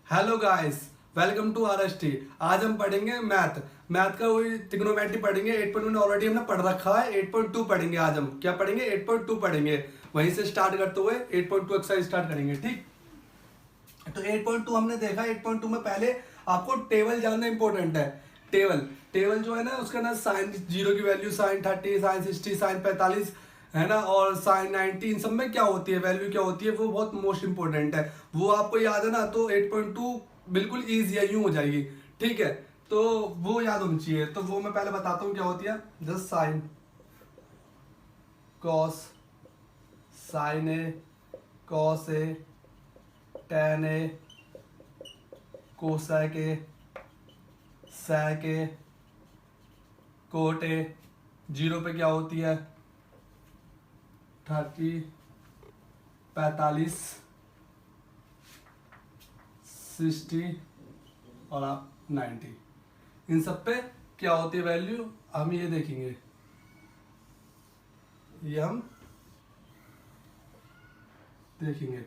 Hello guys, welcome to RST. आज हम पढ़ेंगे मैथ का वही ट्रिग्नोमेट्री पढ़ेंगे। 8.1 ऑलरेडी हमने पढ़ रखा है। 8.2 पढ़ेंगे। आज हम क्या पढ़ेंगे? 8.2 पढ़ेंगे। वहीं से स्टार्ट करते हुए 8.2 एक्सरसाइज स्टार्ट करेंगे। ठीक, तो 8.2 हमने देखा। 8.2 में पहले आपको टेबल जानना इंपॉर्टेंट है। टेबल जो है ना, उसका ना साइन 0 की वैल्यू, साइन 30, साइन 60, साइन 45 है ना, और साइन 90, इन सब में क्या होती है, वैल्यू क्या होती है, वो बहुत मोस्ट इंपॉर्टेंट है। वो आपको याद है ना, तो 8.2 बिल्कुल ईजी है, यूं हो जाएगी। ठीक है, तो वो याद होनी चाहिए। तो वो मैं पहले बताता हूँ क्या होती है। Just sine, cos, sine A, cos A, tan A, cosec A, sec A, cot A. 0 पे क्या होती है? 30, 45, 60 और आप 90। इन सब पे क्या होती है वैल्यू, हम ये देखेंगे। ये हम देखेंगे।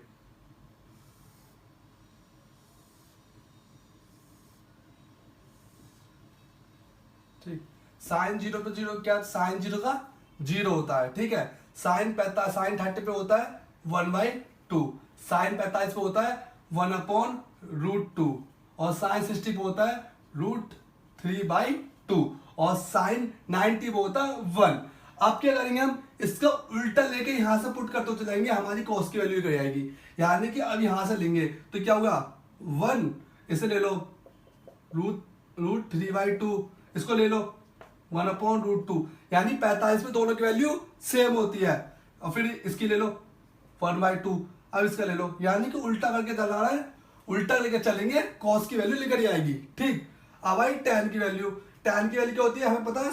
ठीक, साइन 0 पे 0 क्या? साइन 0 का 0 होता है। ठीक है, साइन 30 पे होता है 1/2। साइन 45 पे होता है 1/√2। और साइन 60 पे होता है √3/2। और साइन 90 पे होता है 1। अब क्या करेंगे हम? इसका उल्टा लेके यहां से पुट करते चले जाएंगे, हमारी कॉस की वैल्यू कर जाएगी। यानी कि अब यहां से लेंगे तो क्या होगा? 1, इसे ले लो √3/2, इसको ले लो 1/√2। यानी 45 में दोनों की वैल्यू सेम होती है। और फिर इसकी ले लो 1/2। अब इसका ले लो, यानी कि उल्टा करके चला रहा है, उल्टा लेकर चलेंगे, कॉस की वैल्यू लेकर आएगी। ठीक, अब आई टेन की वैल्यू। टेन की वैल्यू क्या होती है हमें पता है।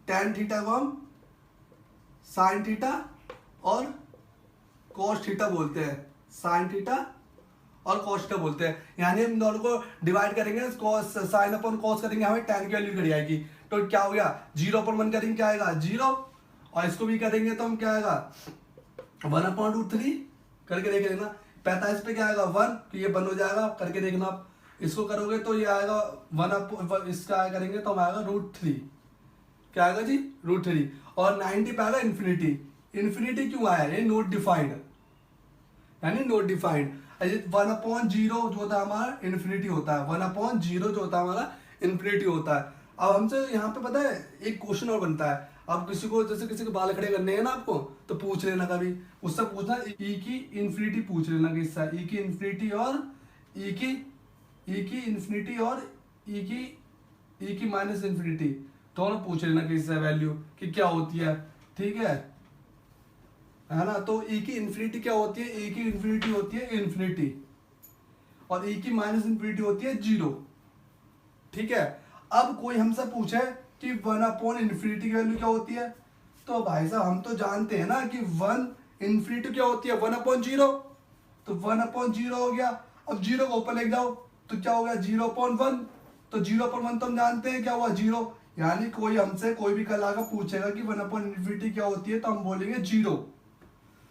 टेन थीटा को हम साइन थीटा और कॉस थीटा बोलते हैं। साइन थीटा और कॉस थीटा बोलते हैं। यानी हम दोनों को डिवाइड करेंगे, कॉस साइन अपन कॉस करेंगे, हमें टेन की वैल्यू करी आएगी। तो क्या हो गया? 0/1 करेंगे, क्या आएगा? 0। और इसको भी करेंगे तो हम क्या आएगा? 1/√3 करके देख लेना। 45 पे क्या आएगा? 1, तो ये 1 हो जाएगा, करके देखना आप। इसको करोगे तो ये आएगा 1, इसका करेंगे तो हम आएगा √3। क्या आएगा जी? √3। और 90 पे आएगा इन्फिनिटी। इन्फिनिटी क्यों आया? ये नोट डिफाइंड, यानी नोट डिफाइंड। 1/0 जो होता है हमारा इन्फिनिटी होता है। 1/0 जो होता है हमारा इन्फिनिटी होता है। अब हमसे यहाँ पे पता है एक क्वेश्चन और बनता है। अब किसी को, जैसे किसी के बाल खड़े करने हैं ना आपको, तो पूछ लेना कभी, उससे पूछना ई की इन्फिनिटी पूछ लेना कि इससे ई की इन्फिनिटी और ई की इन्फिनिटी और ई की माइनस इन्फिनिटी, दोनों पूछ लेना कि इससे वैल्यू कि क्या होती है। ठीक है ना। तो ई की इन्फिनिटी क्या होती है? ई की इन्फिनिटी होती है इन्फिनिटी, और ई की माइनस इन्फिनिटी होती है 0। ठीक है, अब कोई हमसे पूछे कि 1/∞ की वैल्यू क्या होती है, तो भाई साहब हम तो जानते हैं ना कि 1/∞ क्या होती है? 1/0। तो 1/0 हो गया। अब 0 को ऊपर ले जाओ तो क्या हो गया? 0/1। तो 0/1 तो हम जानते हैं क्या हुआ? 0। यानी कोई हमसे कोई भी कल आकर पूछेगा कि 1/∞ क्या होती है, तो हम बोलेंगे 0।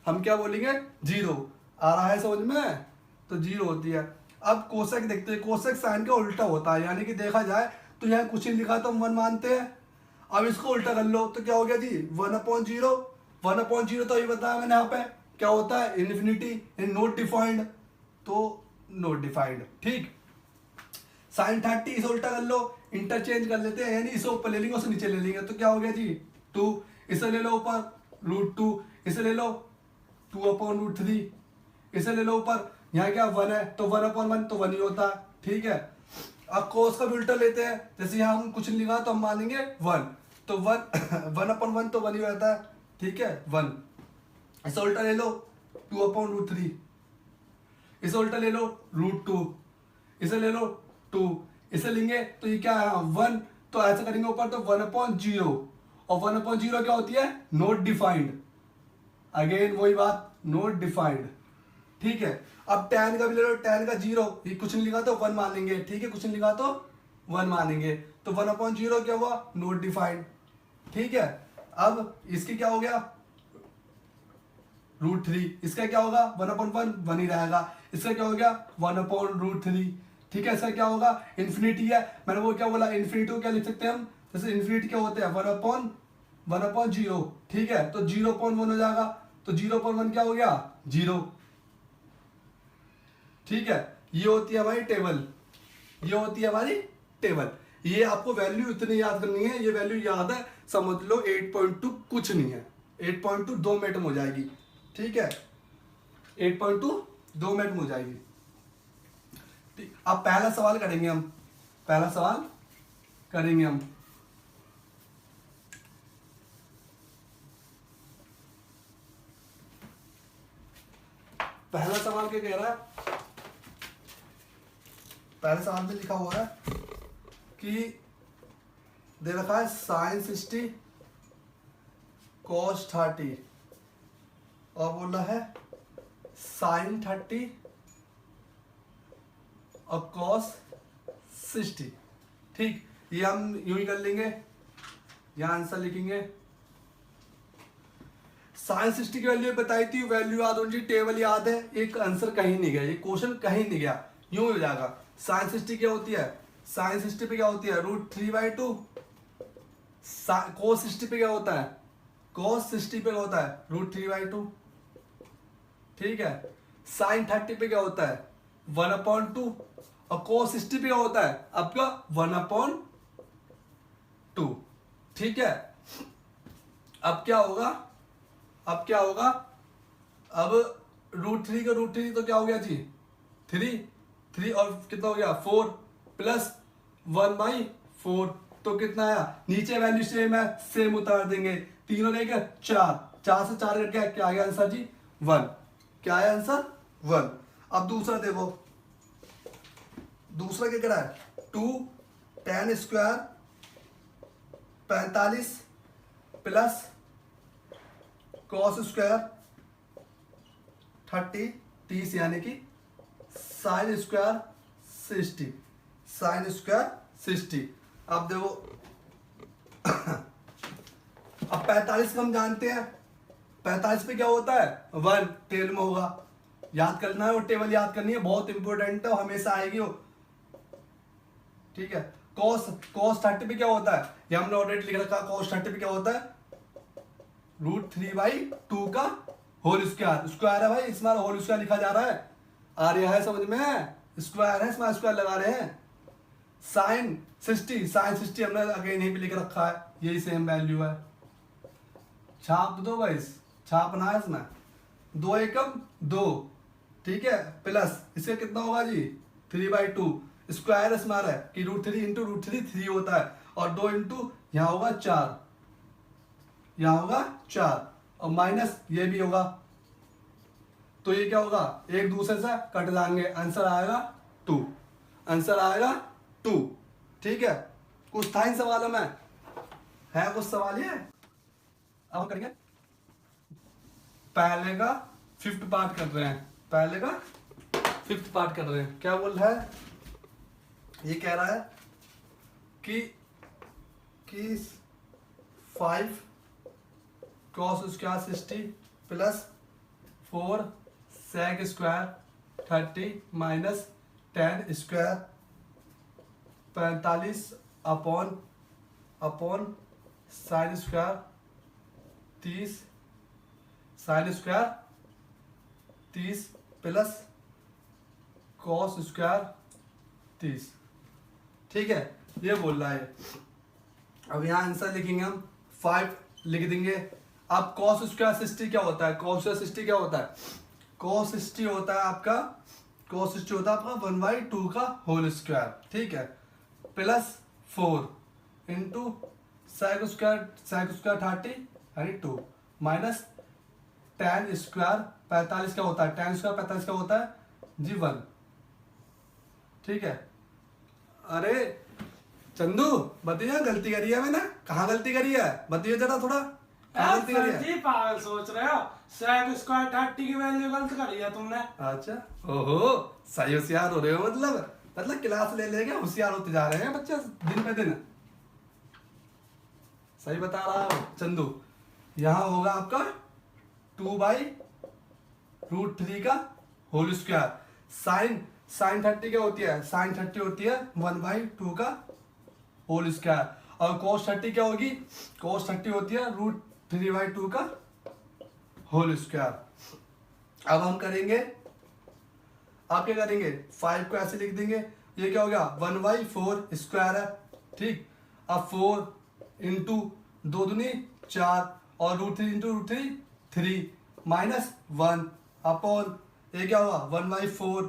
हम क्या बोलेंगे? 0। आ रहा है समझ में? तो 0 होती है। अब कोसेक देखते हैं। कोसेक साइन का उल्टा होता है, यानी कि देखा जाए तो यहाँ कुछ नहीं लिखा तो हम 1 मानते हैं। अब इसको उल्टा कर लो तो क्या हो गया जी? 1/0। 1/0 तो ये बताया मैंने यहाँ पे क्या होता है? Infinity, not defined. तो नोट डिफाइंड। ठीक, साइन 30 इसे उल्टा कर लो, इंटरचेंज कर लेते हैं, यानी इसे ऊपर ले लेंगे, उसे नीचे ले लेंगे, तो क्या हो गया जी? 2। इसे ले लो ऊपर √2, इसे ले लो 2/√3, इसे ले लो ऊपर, यहाँ क्या 1 है तो 1/1 तो 1 ही होता है। ठीक है, अब कोस का भी उल्टा लेते हैं। जैसे यहाँ हम कुछ नहीं लिखा तो हम मानेंगे 1, तो 1/1 तो 1 ही रहता है। ठीक है, 1। इसे उल्टा ले लो 2/√3, इसे उल्टा ले लो √2, इसे ले लो 2, इसे लेंगे तो ये क्या है? 1। तो ऐसा करेंगे ऊपर तो 1/0। और 1/0 क्या होती है? Not defined. अगेन वही बात, नोट डिफाइंड। ठीक है, अब tan का भी ले लो। tan का 0, ये कुछ नहीं लिखा तो 1 मान लेंगे। ठीक है, कुछ नहीं लिखा तो 1 मानेंगे। तो 1/0 क्या हुआ? Not defined. ठीक है, अब इसकी क्या हो गया? √3। इसका क्या होगा? 1/1 1 ही रहेगा। इसका क्या हो गया 1/√3। ठीक है, इसका क्या होगा इन्फिनिटी है, मैंने वो क्या बोला इन्फिनिटी को क्या लिख सकते हैं हम, जैसे इन्फिनिटी क्या होते हैं 1/0। ठीक है, तो 0.1 हो जाएगा, तो 0.1 क्या हो गया 0। ठीक है, ये होती है हमारी टेबल, ये होती है हमारी टेबल। ये आपको वैल्यू इतनी याद करनी है, ये वैल्यू याद है समझ लो 8.2 कुछ नहीं है, 8.2 2 मिनट में हो जाएगी। ठीक है, 8.2 2 मिनट में हो जाएगी। ठीक, अब पहला सवाल करेंगे हम, पहला सवाल करेंगे हम। पहला सवाल क्या कह रहा है, पहले सवाल में लिखा हुआ है कि दे रखा है sin 60 cos 30 और बोला है sin 30 और cos 60। ठीक, ये हम यूं ही कर लेंगे, यहां आंसर लिखेंगे। sin 60 की वैल्यू बताई थी, वैल्यू याद होनी चाहिए, टेबल याद है, एक आंसर कहीं नहीं गया, ये क्वेश्चन कहीं नहीं गया, यूं हो जाएगा। sin 60 क्या होती है, sin 60 पे क्या होती है √3/2। cos 60 पे क्या होता है, cos 60 पे क्या होता है √3/2। ठीक है, sin 30 पे क्या होता है 1/2 और cos 60 पे क्या होता है आपका 1/2। ठीक है, अब क्या होगा, अब क्या होगा, अब √3 का √3 तो क्या हो गया जी 3 और कितना हो गया 4 प्लस 1/4, तो कितना आया, नीचे वैल्यू सेम है, सेम उतार देंगे, 3 और 1 4, 4 से 4 कट गया, क्या आ गया आंसर जी 1। क्या आया आंसर 1। अब दूसरा देखो, दूसरा क्या करा है 2 tan square 45 plus cos square 30 यानी कि sin स्क्वायर 60, sin स्क्वायर 60। अब देखो अब 45 हम जानते हैं, 45 पे क्या होता है 1 टेबल में होगा, याद करना है, वो टेबल याद करनी है, बहुत इंपॉर्टेंट है, हमेशा आएगी वो। ठीक है, cos 30 पे क्या होता है, ये हमने ऑलरेडी लिख रखा, cos 30 पे क्या होता है √3/2 का होल स्क्वायर, स्क्वायर है भाई, इसमें होल स्क्वायर लिखा जा रहा है, आ रहा है समझ में, स्क्वायर है, इसमें स्क्वायर लगा रहे हैं। sin 60 हमने अगेन यहीं पे लिख रखा है, यही सेम वैल्यू है, छाप दो भाई, छापना है इसमें, 2 एकम 2। ठीक है, प्लस इसका कितना होगा जी 3/2, स्क्वायर इसमें आ रहा है कि √3 इंटू √3 3 होता है, और 2 इंटू यहाँ होगा 4, यहाँ होगा 4 और माइनस ये भी होगा, तो ये क्या होगा एक दूसरे से कट जाएंगे, आंसर आएगा 2, आंसर आएगा 2। ठीक है, कुछ था इन सवालों में, है कुछ सवाल ये, अब हम करेंगे पहले का 5th पार्ट कर रहे हैं, पहले का 5th पार्ट कर रहे हैं। क्या बोल रहा है, ये कह रहा है कि 5 cos square 60 plus 4 sec square 30 minus tan square 45 upon sin square 30, sin square 30 plus cos square 30। ठीक है, ये बोल रहा है। अब यहाँ आंसर लिखेंगे हम, 5 लिख देंगे। अब cos स्क्वायर 60 क्या होता है, cos स्क्वायर 60 क्या होता है, cos 60 होता है आपका, cos 60 होता है आपका 1/2 का होल स्क्वायर। ठीक है, प्लस 4 इंटू sec स्क्वायर 30 यानी 2 माइनस tan स्क्वायर 45 क्या होता है, tan स्क्वायर 45 क्या होता है जी 1। ठीक है, अरे चंदू बताइए गलती करी है मैंने, कहाँ गलती करी है बताइए जरा थोड़ा, कहाँ गलती करी है। जी पागल सोच रहे हो, sec स्क्वायर 30 की वैल्यू गलत करी है तुमने। अच्छा, ओहो सही होशियार हो रहे हो, मतलब क्लास ले लेके होशियार होते जा रहे हैं बच्चे दिन पे दिन, सही बता रहा हूँ चंदू। यहाँ होगा आपका 2/√3 का होल स्क्वायर, साइन 30 क्या होती है? साइन 30 होती है 1/2 का होल स्क्वायर। और cos 30 क्या होगी? cos 30 होती है √3/2 का होल स्क्वायर। अब हम करेंगे, आप क्या करेंगे? 5 को ऐसे लिख देंगे, ये क्या हो गया? 1/4 स्क्वायर है, ठीक। अब 4 इंटू 2 दूनी 4 और √3 इंटू √3 3 -1 अपॉन ये क्या होगा? 1/4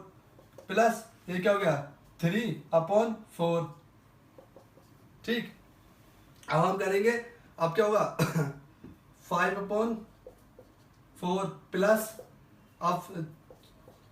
प्लस ये क्या हो गया? 3/4, ठीक। अब हम करेंगे, अब क्या होगा? 5/4 प्लस अब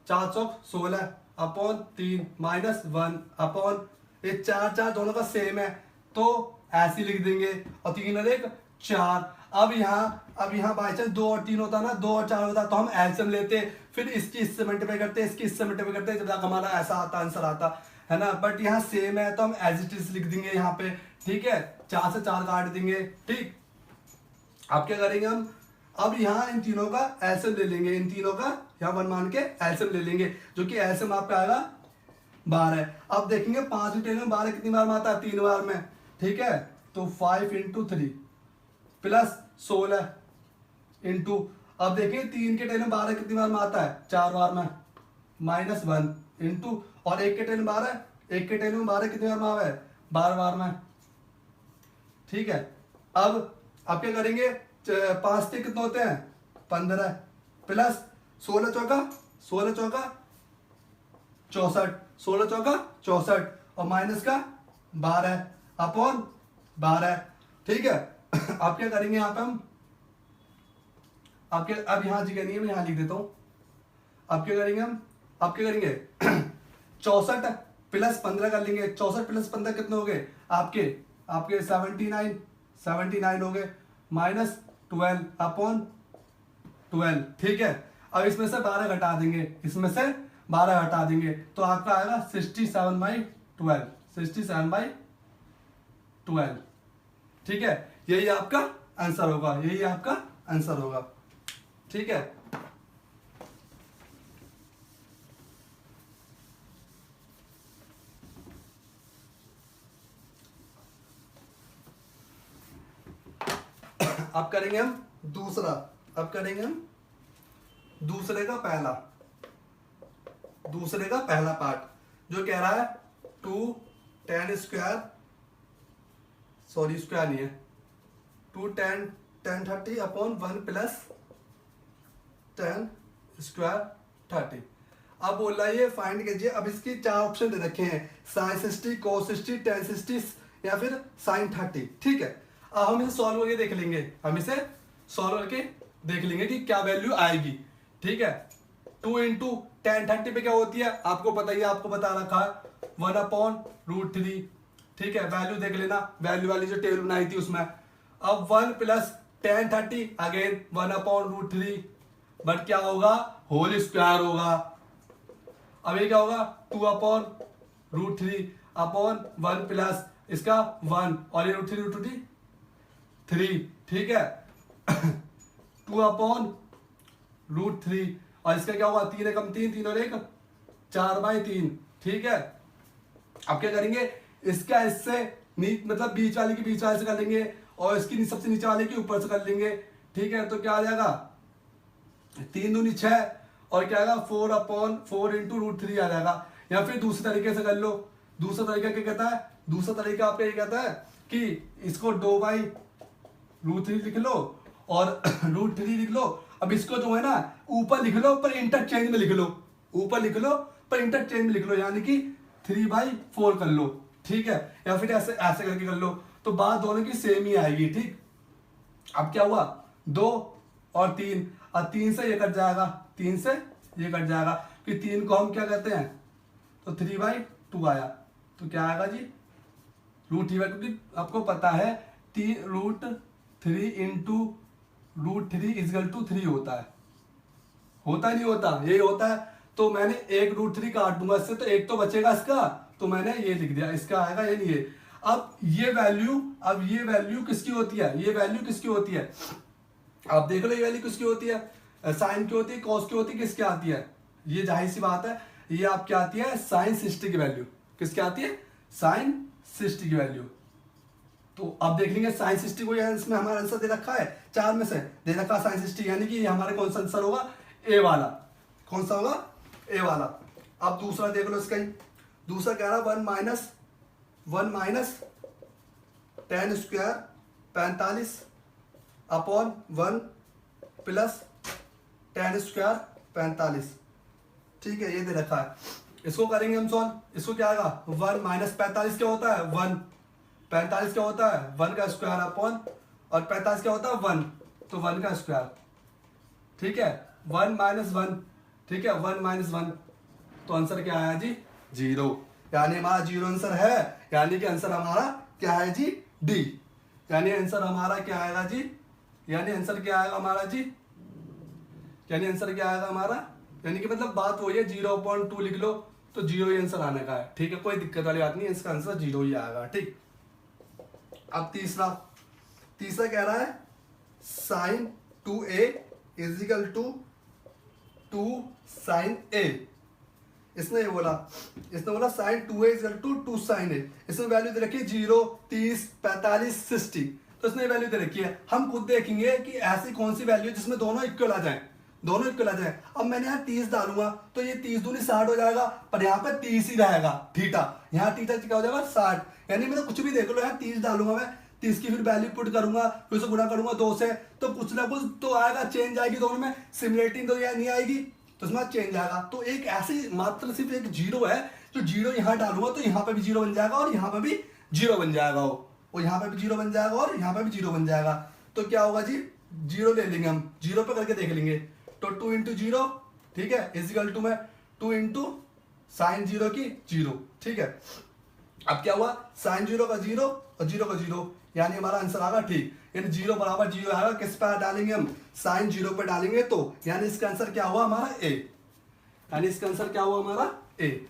4 चौक 16 अपॉन 3 -1 अपॉन ये 4 दोनों का सेम है तो ऐसे ही लिख देंगे, और 3 और 1 4। अब यहाँ बाई चांस 2 और 3 होता ना, 2 और 4 होता तो हम एलसीएम लेते, फिर इसकी इससे मल्टीप्लाई करते, इसकी इससे मल्टीप्लाई करते, जब तक हमारा ऐसा आता आंसर आता है ना। बट यहाँ सेम है तो हम एज इट इज लिख देंगे यहाँ पे, ठीक है। 4 से 4 काट देंगे, ठीक। अब क्या करेंगे हम? अब यहाँ इन तीनों का एलसीएम ले लेंगे, इन तीनों का यहाँ 1 मान के एलसीएम ले लेंगे, जो कि एलसीएम आपका आएगा 12। अब देखेंगे 5 10 में 12 कितनी बार में आता है? 3 बार में, ठीक है। तो 5 इंटू 3 प्लस 16 इंटू, अब देखिए 3 के 10 में 12 कितनी बार में आता है? 4 बार में, -1 इंटू, और 1 के 10 में 12, 1 के 10 में 12 कितनी बार में आवे? 12 बार में, ठीक है। अब क्या करेंगे? 5 से कितने होते हैं? 15 प्लस 16 चौका 64, 16 चौका 64 और माइनस का 12 अपॉन 12, ठीक है। अब क्या करेंगे यहाँ पे हम? अब यहाँ जगह नहीं है, मैं यहाँ लिख देता हूं। अब क्या करेंगे हम? अब क्या करेंगे? 64 प्लस 15 कर लेंगे। 64 प्लस 15 कितने हो गए? आपके 79 हो गए, -12 अपॉन 12, ठीक है। अब इसमें से 12 घटा देंगे, इसमें से 12 घटा देंगे तो आपका आएगा 67/12, 67/12, ठीक है। यही आपका आंसर होगा, यही आपका आंसर होगा, ठीक है। अब करेंगे हम दूसरा, अब करेंगे हम दूसरे का पहला पार्ट, जो कह रहा है 2 tan स्क्वायर, सॉरी स्क्वायर नहीं है, 2 tan 30 upon 1 plus tan square 30। अब बोल रहा है ये फाइंड कीजिए। अब इसकी 4 ऑप्शन दे रखे हैं, sin 60, cos 60, tan 60 या फिर sin 30, ठीक है। अब हम इसे सॉल्व करके देख लेंगे, कि क्या वैल्यू आएगी, ठीक है। 2 इंटू tan 30 पे क्या होती है? आपको पता ही है, आपको बता रखा है 1/√3, ठीक है। वैल्यू देख लेना, वैल्यू वाली जो टेबल बनाई थी उसमें। अब 1 प्लस tan 30 अगेन 1/√3, बट क्या होगा? होल स्क्वायर होगा। अब ये क्या होगा? 2/√3 अपॉन 1 प्लस इसका 1 और ये √3, 3, ठीक है। 2/√3 और इसका क्या होगा? 3 एकम 3, 3 और 1 4/3, ठीक है। अब क्या करेंगे? इसका इससे मतलब बीच वाले की बीच वाले से कर लेंगे और इसकी सबसे नीचे वाले की ऊपर से कर लेंगे, ठीक है। तो क्या आ जाएगा? 3 दूनी 6 और क्या आएगा? 4/4 इंटू √3 आ जाएगा। या फिर दूसरे तरीके से कर लो। दूसरा तरीका क्या कहता है? दूसरा तरीका आपका ये कहता है कि इसको 2/√3 लिख लो और √3 लिख लो। अब इसको जो है ना ऊपर लिख लो पर इंटरचेंज में लिख लो, ऊपर लिख लो पर इंटरचेंज में लिख लो, यानी कि 3/4 कर लो, ठीक है। या फिर ऐसे ऐसे करके कर लो तो बात दोनों की सेम ही आएगी, ठीक। अब क्या हुआ? 2 और 3, और 3 से ये कट जाएगा, 3 से ये कट जाएगा कि 3 को हम क्या कहते हैं? तो 3/2 आया। तो क्या आएगा जी? √3, क्योंकि आपको पता है √3 इंटू √3 इजकल टू 3 होता है, होता नहीं होता? यही होता है। तो मैंने एक √3 काट दूंगा इससे, तो एक तो बचेगा इसका, तो मैंने ये लिख दिया, इसका आएगा ये नहीं है। अब ये वैल्यू किसकी होती है? ये वैल्यू किसकी होती है? आप देख लो ये वैल्यू किसकी होती है? साइन की होती है, कॉस की होती है, किसकी आती है? ये जाहिर सी बात है, ये आपकी आती है साइन 60 की वैल्यू। किसकी आती है? साइन 60 की वैल्यू। तो अब देख लेंगे साइन 60 को, इसमें हमारा आंसर दे रखा है 4 में से दे रखा है साइन 60, यानी कि ये हमारे कौन सा आंसर होगा? ए वाला। कौन सा होगा? ए वाला। अब दूसरा देख लो इसका ही। दूसरा कह रहा है 1 minus tan square 45 upon 1 plus tan square 45। ठीक है, ये दे रखा है। इसको करेंगे हम सॉल्व। इसको क्या आएगा? 1 माइनस 45 क्या होता है? 1। 45 क्या होता है? 1 का स्क्वायर अपॉन, और 45 क्या होता है? 1, तो 1 का स्क्वायर। ठीक है, 1 माइनस 1। ठीक है, 1 माइनस 1, तो आंसर क्या आया जी? 0। यानी हमारा 0 आंसर है, यानी कि आंसर हमारा क्या है जी? डी। यानी आंसर हमारा क्या आएगा जी? यानी आंसर क्या आएगा हमारा जी? यानी आंसर क्या आएगा हमारा? यानी कि मतलब बात वही है, 0.2 लिख लो तो 0 ही आंसर आने का है। ठीक है, कोई दिक्कत वाली बात नहीं है, इसका आंसर 0 ही आएगा। ठीक। अब तीसरा कह रहा है sine 2a is equal to 2 sine a। इसने बोला sine 2a is equal to 2 sine a। इसमें वैल्यू दे रखी है 0, 30, 45, 60। तो इसने वैल्यू दे रखी है। हम खुद देखेंगे कि ऐसी कौन सी वैल्यू जिसमें दोनों इक्वल आ जाए, दोनों इक्वल आ जाए। अब मैंने यहाँ 30 डालूंगा तो ये 30 दूनी 60 हो जाएगा, पर यहाँ पे 30 ही रहेगा थीटा। यहाँ थीटा क्या हो जाएगा? 60। यानी मतलब कुछ भी देख लो, यहाँ 30 डालूंगा मैं, 30 की फिर वैल्यू पुट करूंगा, फिर उसे गुणा करूंगा 2 से, तो कुछ ना कुछ तो आएगा, चेंज आएगी दोनों में। सिमिलरिटी तो यहाँ नहीं आएगी, तो इसमें चेंज आएगा। तो एक ऐसी मात्र सिर्फ एक 0 है, जो 0 यहाँ डालूंगा तो यहाँ पे भी 0 बन जाएगा, और यहाँ पे भी 0 बन जाएगा, और यहाँ पे भी 0 बन जाएगा, और यहाँ पे भी 0 बन जाएगा। तो क्या होगा जी? 0 ले लेंगे हम, 0 पे करके देख लेंगे। तो 2 इंटू 0, ठीक है, इजिकल टू में 2 इंटू साइन 0 की 0। ठीक है, अब क्या हुआ? साइन 0 का 0 और 0 का 0, यानी हमारा आंसर आएगा ठीक। यानी 0 बराबर 0 आएगा। किस पे डालेंगे हम? साइन 0 पे डालेंगे, तो यानी इसका आंसर क्या हुआ हमारा? ए। यानी इसका आंसर क्या हुआ हमारा? ए।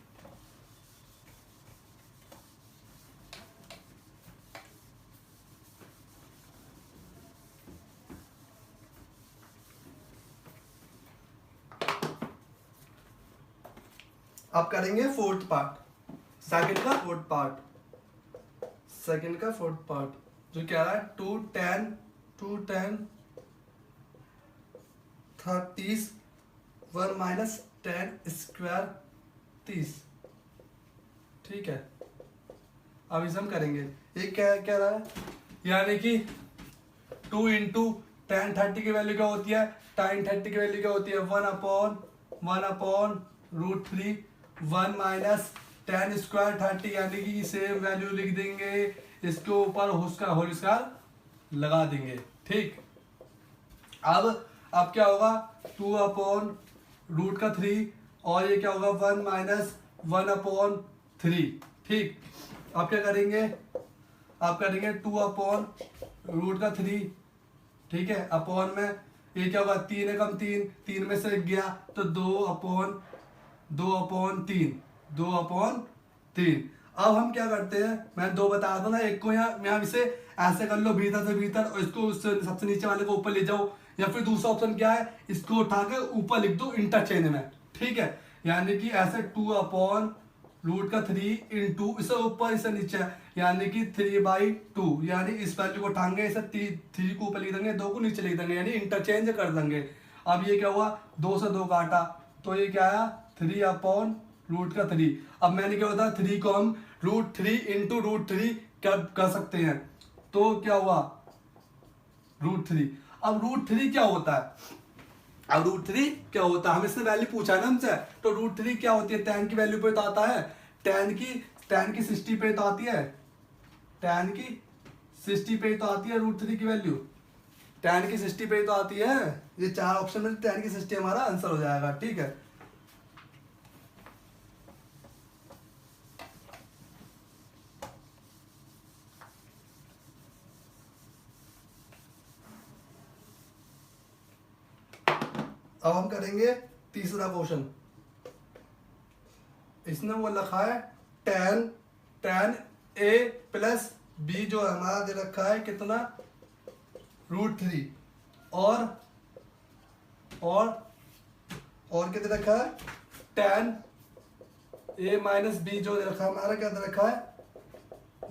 अब करेंगे फोर्थ पार्ट, सेकंड का फोर्थ पार्ट, जो क्या रहा है 2 tan 30 1 माइनस tan स्क्वायर 30। ठीक है, अब इसे हम करेंगे। ये क्या रहा है? यानी कि 2 इंटू tan 30 की वैल्यू क्या होती है? tan 30 की वैल्यू क्या होती है? 1 अपॉन √3 1 माइनस tan स्क्वायर 30, यानी कि सेम वैल्यू लिख देंगे, इसके ऊपर उसका होल स्क्वायर लगा देंगे। ठीक, अब क्या होगा? 2 अपॉन √3, और ये क्या होगा? 1 माइनस 1 अपॉन 3। ठीक, अब क्या करेंगे? आप करेंगे 2 अपॉन √3। ठीक है, अपॉन में ये क्या होगा? 3 एकम 3, 3 में से गया तो 2 अपॉन 3। अब हम क्या करते हैं? मैं 2 बता दूं ना, एक को यहाँ इसे ऐसे कर लो भीतर से भीतर, और इसको उससे सबसे नीचे वाले को ऊपर ले जाओ, या फिर दूसरा ऑप्शन क्या है? इसको उठा के ऊपर लिख दो इंटरचेंज में। ठीक है, यानी कि ऐसे 2 अपॉन √3 इंटू इसे ऊपर इसे नीचे, यानी कि 3/2। यानी इस वैल्यू को उठाएंगे, इसे 3 को ऊपर लिख देंगे, 2 को नीचे लिख देंगे, यानी इंटरचेंज कर देंगे। अब ये क्या हुआ? 2 से 2 काटा, तो ये क्या आया? 3 अपॉन √3। अब मैंने क्या बताया? 3 को हम √3 इंटू √3 कर सकते हैं, तो क्या हुआ? √3। अब √3 क्या होता है? अब √3 क्या होता है? हम इसने वैल्यू पूछा ना हमसे, तो √3 क्या होती है? tan की वैल्यू पे तो आता है, tan की 60 पे तो आती है, tan की 60 पे तो आती है √3 की वैल्यू, tan की 60 पे तो आती है। ये 4 ऑप्शन में tan की 60 हमारा आंसर हो जाएगा। ठीक है, अब हम करेंगे तीसरा क्वेश्चन। इसने वो लिखा है tan a प्लस b, जो हमारा दे रखा है कितना? √3, और क्या दे रखा है? tan ए माइनस बी जो दे रखा है हमारा, क्या दे रखा है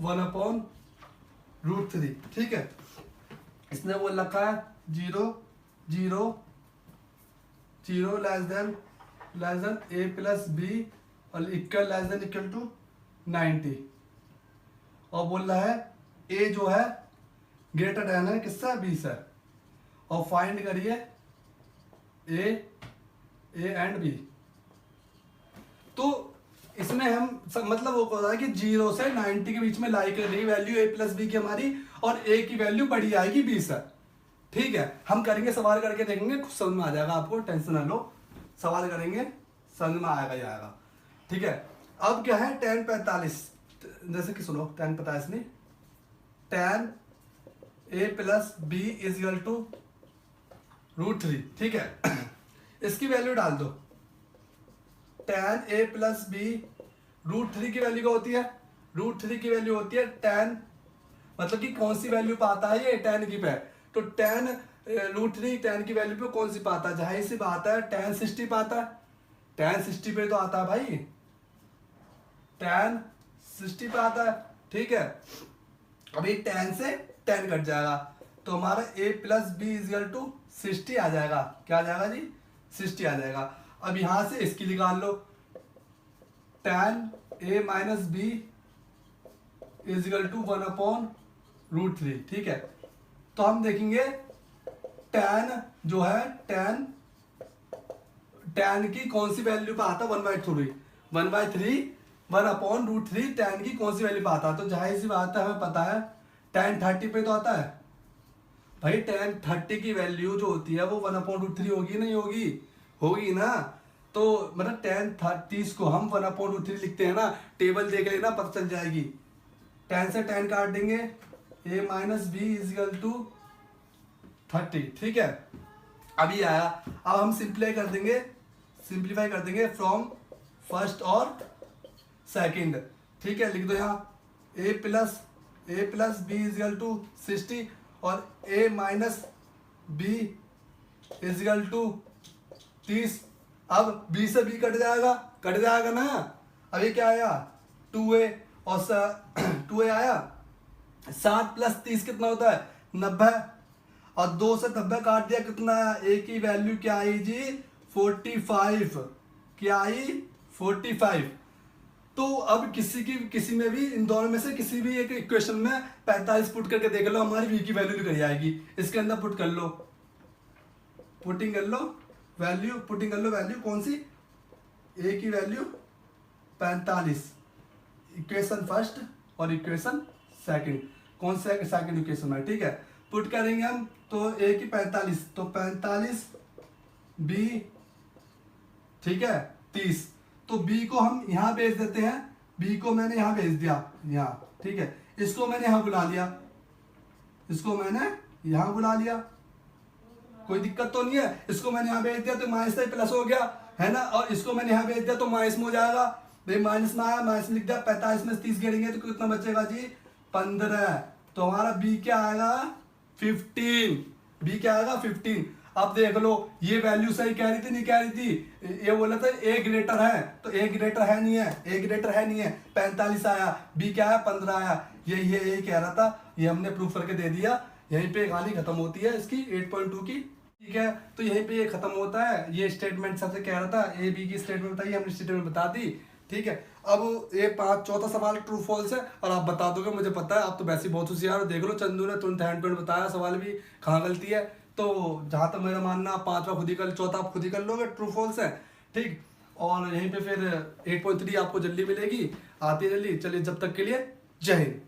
1/√3, ठीक है। इसने वो रखा है 0 0 0 less than A plus B और equal less than equal to 90, और बोल रहा है ए जो है ग्रेटर देन है किससे, बी से, और फाइंड करिए ए एंड बी। तो इसमें हम सब मतलब वो होता है कि 0 से 90 के बीच में लाई कर रही वैल्यू ए प्लस बी की हमारी, और ए की वैल्यू बड़ी आएगी बी से, ठीक है। हम करेंगे, सवाल करके देखेंगे, कुछ समझ में आ जाएगा आपको, टेंशन ना लो, सवाल करेंगे समझ में आएगा जाएगा, ठीक है। अब क्या है tan 45, जैसे कि सुनो tan 45 नहीं, tan a plus B is equal to √3, ठीक है। इसकी वैल्यू डाल दो, tan a प्लस बी √3 की वैल्यू क्या होती है, √3 की वैल्यू होती है tan, मतलब कि कौन सी वैल्यू पाता है ये tan की पे, तो tan √3 tan की वैल्यू पे कौन सी पाता है, जाहिर सी बात है tan 60 पाता है, tan 60 पे तो आता है भाई, tan 60 पे आता है, ठीक है। अभी tan से tan कट जाएगा, तो हमारा a plus B is equal to 60 आ जाएगा, क्या आ जाएगा जी, 60 आ जाएगा। अब यहां से इसकी निकाल लो, tan a minus B is equal to 1/√3, ठीक है। तो हम देखेंगे tan जो है tan की कौन सी वैल्यू पे आता है, 1/3 1/√3 tan की कौन सी वैल्यू पे आता है, तो जाहिर सी बात है हमें पता है tan 30 पे तो आता है भाई, tan 30 की वैल्यू जो होती है वो 1/√3 होगी, नहीं होगी, होगी ना। तो मतलब tan 30 को हम 1/√3 लिखते हैं ना, टेबल देख लेना पता चल जाएगी। tan से tan काट देंगे, a minus B is equal to 30, ठीक है। अभी आया, अब हम सिंप्लीफाई कर देंगे फ्रॉम फर्स्ट और सेकंड, ठीक है। लिख दो यहाँ a plus B is equal to 60 और a minus B is equal to 30। अब b से b कट जाएगा ना। अभी क्या आया 2a और 2a आया, 7 प्लस 30 कितना होता है 90, और 2 से 90 काट दिया, कितना आया, a की वैल्यू क्या आई जी 45, क्या आई 45। तो अब किसी में भी इन दोनों में से किसी भी एक इक्वेशन में 45 पुट करके देख लो, हमारी v की वैल्यू निकल जाएगी। इसके अंदर पुटिंग कर लो वैल्यू कौन सी, a की वैल्यू 45, इक्वेशन फर्स्ट और इक्वेशन सेकंड, कौन सा सेकंड इक्वेशन में, ठीक है। पुट करेंगे हम, तो a की 45, तो 45 b, ठीक है 30, तो b को हम यहां भेज देते हैं, b को मैंने यहां भेज दिया, यहाँ, ठीक है। इसको मैंने यहां बुला लिया, कोई दिक्कत तो नहीं है। इसको मैंने यहां भेज दिया तो माइनस से प्लस हो गया, है ना, और इसको मैंने यहां भेज दिया तो माइनस में हो जाएगा भाई, माइनस में आया, माइनस लिख दिया, 45 में 30 गिरेंगे तो कितना बचेगा जी 15, तो हमारा b क्या आएगा 15। अब देख लो ये वैल्यू सही कह रही थी नहीं कह रही थी, ये बोला था a ग्रेटर है, तो a ग्रेटर है नहीं है, 45 आया, b क्या आया 15 आया, यही कह रहा था, ये हमने प्रूफ करके दे दिया। यहीं पे कहानी खत्म होती है इसकी 8.2 की, ठीक है। तो यहीं पे ये खत्म होता है, ये स्टेटमेंट सबसे कह रहा था, a b की स्टेटमेंट बताइए, हमने स्टेटमेंट बता दी, ठीक है। अब ये चौथा सवाल ट्रू फॉल्स है, और आप बता दोगे, मुझे पता है आप तो वैसे ही बहुत होशियार हो, देख लो चंदू ने तुरंत हैंड पॉइंट बताया, सवाल भी कहाँ गलती है। तो जहां तक मेरा मानना, आप 5वां खुद ही कर, चौथा आप खुद ही कर लोगे, ट्रू फॉल्स है, ठीक। और यहीं पे फिर 8.3 आपको जल्दी मिलेगी, आती है जल्दी। चलिए जब तक के लिए जय हिंद।